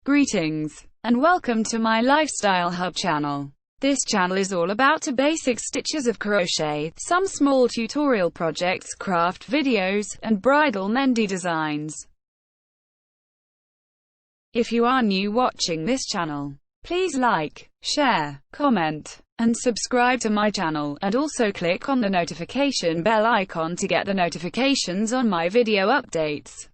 Greetings, and welcome to my Lifestyle Hub channel. This channel is all about the basic stitches of crochet, some small tutorial projects, craft videos, and bridal mehndi designs. If you are new watching this channel, please like, share, comment, and subscribe to my channel, and also click on the notification bell icon to get the notifications on my video updates.